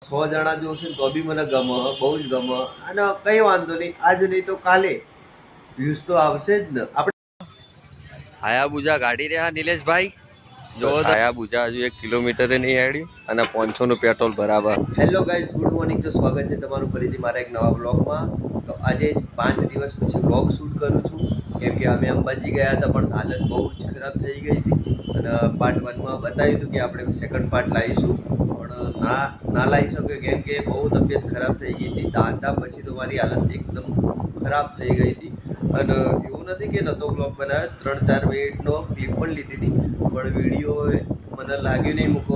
100 જણા જોશે ને તો બી મને ગમે, બહુ જ ગમે. અને કઈ વાંધો નહીં, આજ નહીં તો કાલે વ્યૂઝ તો આવશે જ ને. આપણે હાયાબુજા ગાડી રહ્યા નિલેશભાઈ, જો હાયાબુજા હજુ 1 કિલોમીટર નહીં હેડી અને 500 નું પેટ્રોલ બરાબર. Hello guys, good morning. તો સ્વાગત છે તમારું ફરીથી મારા એક નવા બ્લોગમાં. તો આજે 5 દિવસ પછી બ્લોગ શૂટ કરું છું, કેમ કે અમે અંબાજી ગયા હતા પણ હાલત બહુ જ ખરાબ થઈ ગઈ હતી. અને પાર્ટ 1માં બતાવ્યું હતું કે આપણે સેકન્ડ પાર્ટ લાવીશું, પણ ના લાવી શક્યો કેમ કે બહુ તબિયત ખરાબ થઈ ગઈ હતી. દાંતા પછી તો મારી હાલત એકદમ ખરાબ થઈ ગઈ હતી. અને એવું નથી કે નહોતો બ્લોગ બનાવ્યો, 3-4 મિનિટનો ક્લિપ પણ લીધી હતી, પણ વિડીયો મને લાગ્યું નહીં મૂકો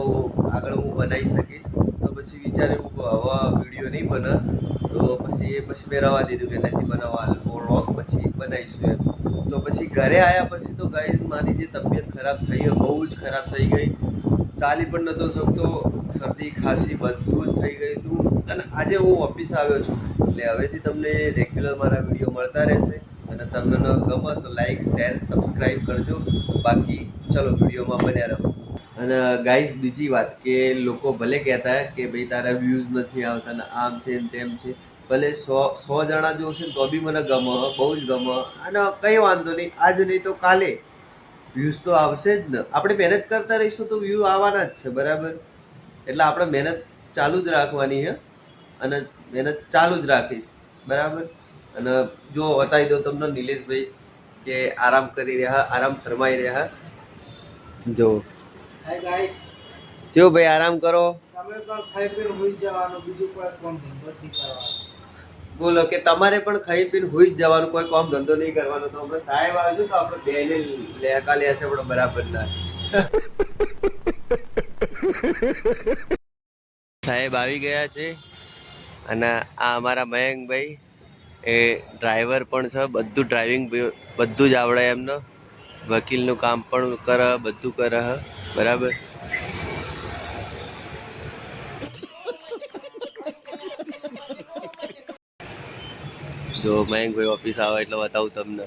આગળ હું બનાવી શકીશ. તો પછી વિચાર્યું મૂકો હવે વિડીયો નહીં બને, તો પછી મેં રવા દીધું કે નથી બનાવવા, બ્લોગ પછી બનાવીશું એમ. તો પછી ઘરે આવ્યા પછી તો ગાઈઝ મારી જે તબિયત ખરાબ થઈ બહુ જ ખરાબ થઈ ગઈ. ચાલી પણ નહોતો શકતો, શરદી ખાંસી બધું જ થઈ ગયું હતું. અને આજે હું ઓફિસ આવ્યો છું, એટલે હવેથી તમને રેગ્યુલર મારા વિડીયો મળતા રહેશે. અને તમને ગમે તો લાઈક, શેર, સબસ્ક્રાઈબ કરજો. બાકી ચલો વિડીયોમાં બન્યા રહો. અને ગાઈઝ બીજી વાત કે લોકો ભલે કહેતા કે ભાઈ તારા વ્યૂઝ નથી આવતા ને આમ છે ને તેમ છે, ભલે 100 જણા જોશે ને તો બી મને ગમે, બહુ જ ગમે. અને કંઈ વાંધો નહીં, આજ નહીં તો કાલે વ્યૂઝ તો આવશે જ ને. આપણે મહેનત કરતા રહીશું તો વ્યૂ આવવાના જ છે, બરાબર. એટલે આપણે મહેનત ચાલુ જ રાખવાની છે અને મહેનત ચાલુ જ રાખીશ, બરાબર. અને જો બતાવી દો તમને નિલેશભાઈ કે આરામ કરી રહ્યા, આરામ ફરમાઈ રહ્યા. જો હાય ગાઈસ, જો ભાઈ આરામ કરો. તમે પણ ખાઈ પીને હોઈ જવાનું, બીજું કોઈ કામ ધંધો નહીં કરવાનો. બોલો કે તમારે પણ ખાઈ પીને હોઈ જ જવાનું, કોઈ કામ ધંધો નહીં કરવાનો. તો આપણે સાહેબ આવજો તો આપણે બેને લેકા લેશે આપણે બરાબર ના. સાહેબ આવી ગયા છે અને આ અમારા મયંકભાઈ એ ડ્રાઈવર પણ છે, બધું ડ્રાઇવિંગ બધું જ આવડે એમને. વકીલનું કામ પણ કરે, બધું કરે, બરાબર. જો મયંકભાઈ ઓફિસ આવે એટલે બતાવું તમને.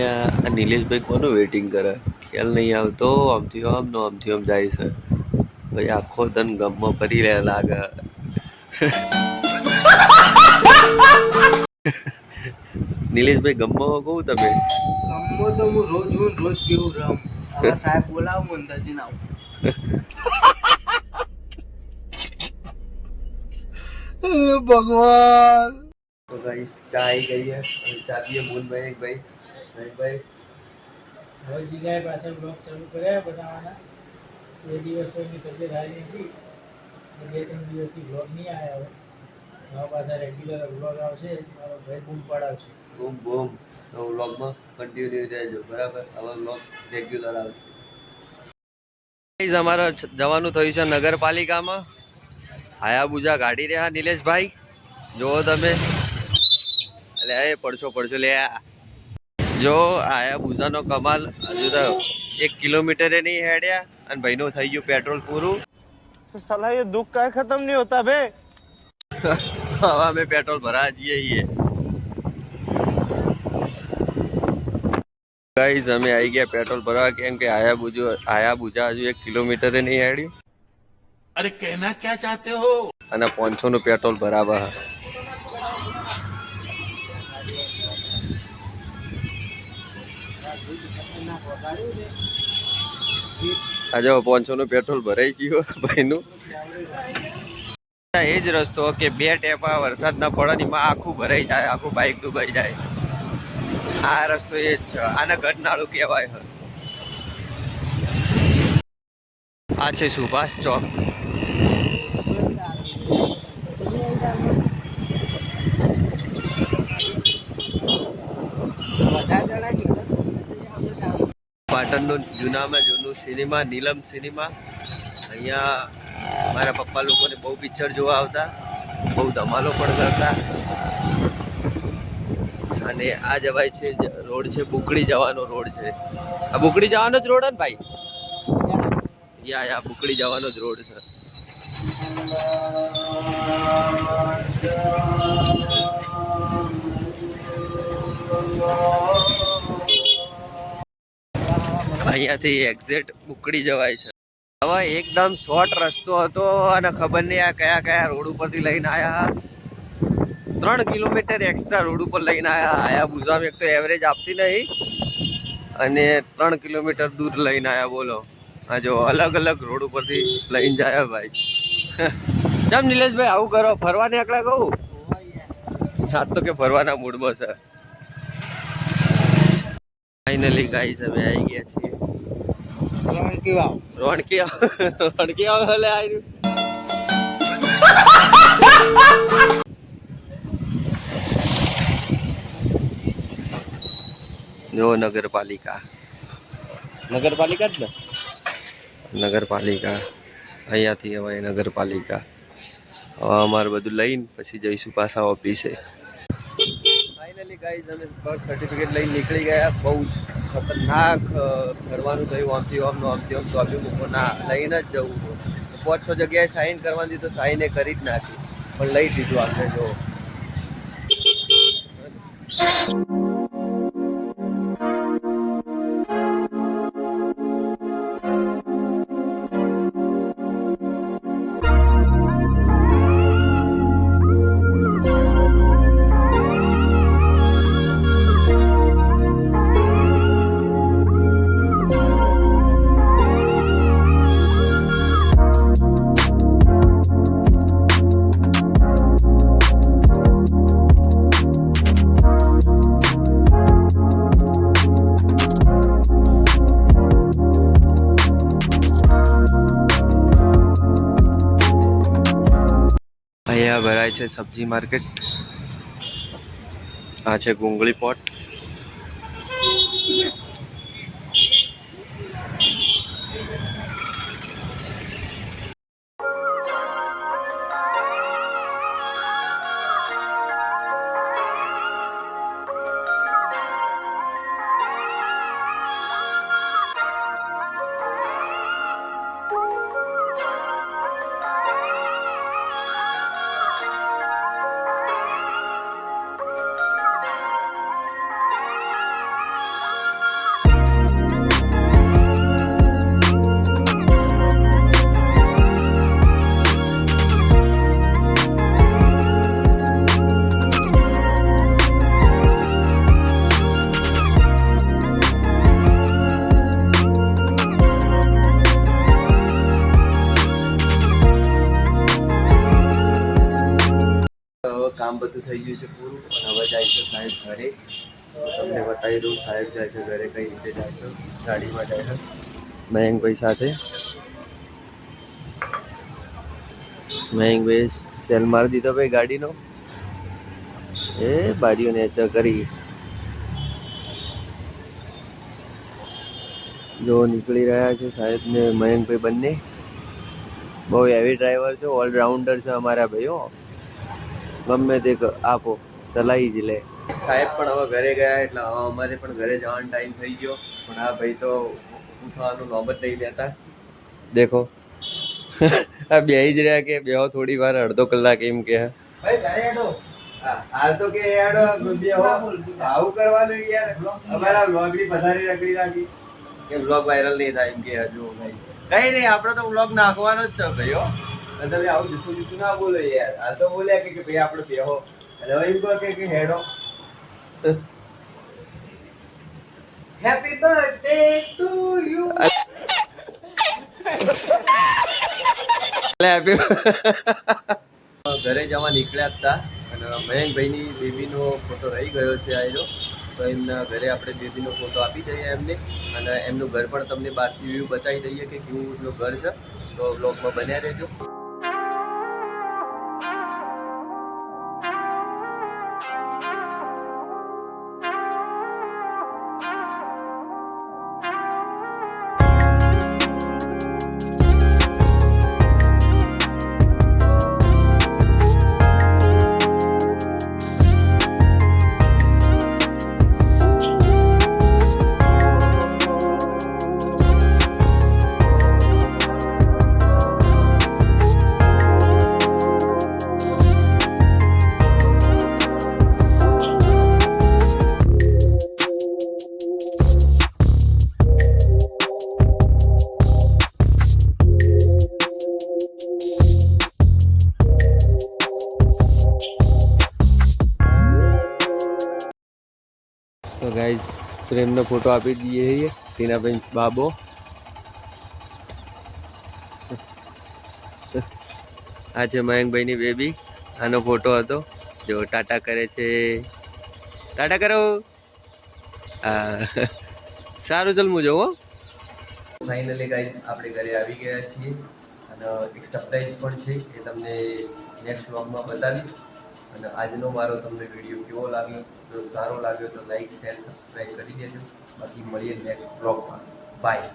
આ નિલેશભાઈ કોનું વેઇટિંગ કરે ખ્યાલ નહીં આવતો. આમથી આમ નો આમથી આમ જાય છે ભાઈ, આખો ધન ગમમાં ફરી રહ્યા લાગે. નિલેશભાઈ ગમમાં કહું તમે ગમો તો હું રોજ પીવું રમ. હવે સાહેબ બોલાવું હું અંદર જઈને આવું. ભગવાન. તો ગાઈસ ચા આવી ગઈ છે અને ચા પીએ બોલ મયંકભાઈ. મયંકભાઈ હવે જગ્યાએ પાછળ બ્લોગ ચાલુ કર્યા બનાવવાના. 2 દિવસોની તબિયત હારી નથી, 2-3 દિવસથી બ્લોગ નહીં આવ્યા. હવે પાછા રેગ્યુલર બ્લોગ આવશે, મારો ભાઈ બૂમ પડાવશે. બૂમ બૂમ. તો વ્લોગમાં કન્ટિન્યુ રહેજો, બરાબર. હવે વ્લોગ રેગ્યુલર આવશે. ગાઈસ અમારે જવાનું થયું છે નગરપાલિકામાં. હાયાબુજા ગાડી રહ્યા નિલેશભાઈ, જો તમે. એટલે એ પડશો લે. જો હાયાબુજાનો કમાલ. હજુ તો 1 કિલોમીટરે નહીં હેડ્યા અને ભાઈનું થઈ ગયું પેટ્રોલ પૂરું. સાલા ये दुख का खत्म नहीं होता बे. હવે અમે પેટ્રોલ ભરા જઈએ. ગાઈઝ અમે આવી ગયા પેટ્રોલ ભરવા, કેમ કે હાયાબુજા હજુ 1 કિલોમીટરે નહીં હેડી. अरे कहना क्या चाहते हो? અને 500 નું પેટ્રોલ બરાબર. આજે 500 નું પેટ્રોલ ભરાઈ ગયું ભાઈનું. એ જ રસ્તો કે 2 ટેપા વરસાદ ના પડે ને એમાં આખું ભરાઈ જાય, આખું બાઇક ડૂબાઈ જાય. આ રસ્તો એ જ છે, આને ગઢનાળું કહેવાય. આ છે સુભાષ ચોક. પાટણનું જૂનામાં જૂનું સિનેમા નીલમ સિનેમા. અહીંયા મારા પપ્પા લોકોને બહુ પિક્ચર જોવા આવતા, બહુ ધમાલો પણ કરતા. અને આ જવાય છે રોડ છે બુકડી જવાનો રોડ છે. આ બુકડી જવાનો જ રોડ ને ભાઈ? યા બુકડી જવાનો જ રોડ છે. અહીંયાથી એક્ઝેક્ટ બુકડી જવાય છે. હવે એકદમ શોર્ટ રસ્તો હતો અને ખબર નહીં આ કયા કયા રોડ ઉપરથી લઈને આવ્યા. 3 કિલોમીટર એક્સ્ટ્રા રોડ ઉપર લઈને આવ્યા. હાયાબુઝામાં એક તો એવરેજ આપતી નહીં અને 3 કિલોમીટર દૂર લઈને આવ્યા. બોલો, આ જો અલગ અલગ રોડ ઉપરથી લઈને જાય ભાઈ. ચમ નિલેશભાઈ આવું કરો? ફરવા નીકળ્યા કહું? આજ તો કે ફરવાના મૂડમાં છે. ફાઇનલી ગાઈસ અમે આવી ગયા છીએ રોણકી વાવ. હલે આવ્યું. જો નગરપાલિકા જ ને, નગરપાલિકા અહીંયાથી હવે નગરપાલિકા. હવે અમારે બધું લઈને પછી જઈશું પાછા ઓફિસે. ફાઇનલી ગાઈઝ અમે બર્થ સર્ટિફિકેટ લઈને નીકળી ગયા. બહુ ખતરનાક ફરવાનું થયું. આમથી આમ તો બી મૂકો ના લઈને જ જવું. 5-6 જગ્યાએ સાઇન કરવાની તો સાઇન એ કરી જ નાખી, પણ લઈ દીધું આપણે. જો અહીંયા ભરાય છે સબ્જી માર્કેટ. આ છે ગુંગળી પોટ. કામ બધું થઈ ગયું છે પૂરું અને હવે જાય છે સાહેબ ઘરે. તમને બતાવી દઉં સાહેબ જાય છે ઘરે કઈ રીતે જાય છે. ગાડીમાં જાય છે મયંકભાઈ સાથે. મયંકભાઈ સેલ મારી દીધો ભાઈ ગાડીનો. એ બારીઓ નેચર કરી. જો નીકળી રહ્યા છે સાહેબ ને મયંકભાઈ બંને. બહુ હેવી ડ્રાઈવર છે, ઓલરાઉન્ડર છે અમારા ભાઈઓ. ગમે તે આપો ચલાવી જ લે. સાહેબ પણ હવે ઘરે ગયા એટલે હવે અમારે પણ ઘરે જવાનો ટાઈમ થઈ ગયો. પણ આ ભાઈ તો ઉઠવાનું નોબત નહીં લેતા. દેખો આ બેહી જ રહ્યા કે બેહો થોડી વાર, અડધો કલાક એમ કે હાલ તો કે આવું કરવાનું યાર. અમારા વ્લોગ ની વધારે રખડી રાખી કે વ્લોગ વાયરલ નહીં થાય એમ કે. હજુ ભાઈ કઈ નહીં, આપણે તો વ્લોગ નાખવાનો જ છે ભાઈઓ. તમે આવું જૂઠું જૂઠું ના બોલો યાર. હાલ તો બોલ્યા કે ભાઈ આપણે બેહો અને હવે એમ કહો કે હેડો. Happy birthday to you. ઘરે જવા નીકળ્યા હતા અને મયંકભાઈની બેબીનો ફોટો રહી ગયો છે આયરો. તો એમના ઘરે આપણે બેબીનો ફોટો આપી દઈએ એમને અને એમનું ઘર પણ તમને બહારથી વ્યૂ બતાવી દઈએ કે કેવું ઘર છે. તો બ્લોગમાં બન્યા રહેજો. ગાઈઝ પ્રેમનો ફોટો આપી દઈએ છીએ ટીનાબેન બાબો. આ છે મયંકભાઈની બેબી. આનો ફોટો હતો. જો ટાટા કરે છે. ટાટા કરો. હા સારું ચાલ હું જવું. ફાઇનલી ગાઈઝ આપણે ઘરે આવી ગયા છીએ અને એક સરપ્રાઈઝ પણ છે એ તમને નેક્સ્ટ વ્લોગમાં બતાવીશ. અને આજનો મારો તમને વિડીયો કેવો લાગ્યો, જો સારો લાગ્યો તો લાઈક શેર સબસ્ક્રાઈબ કરી દેજો. બાકી મળીએ નેક્સ્ટ વ્લોગમાં. બાય.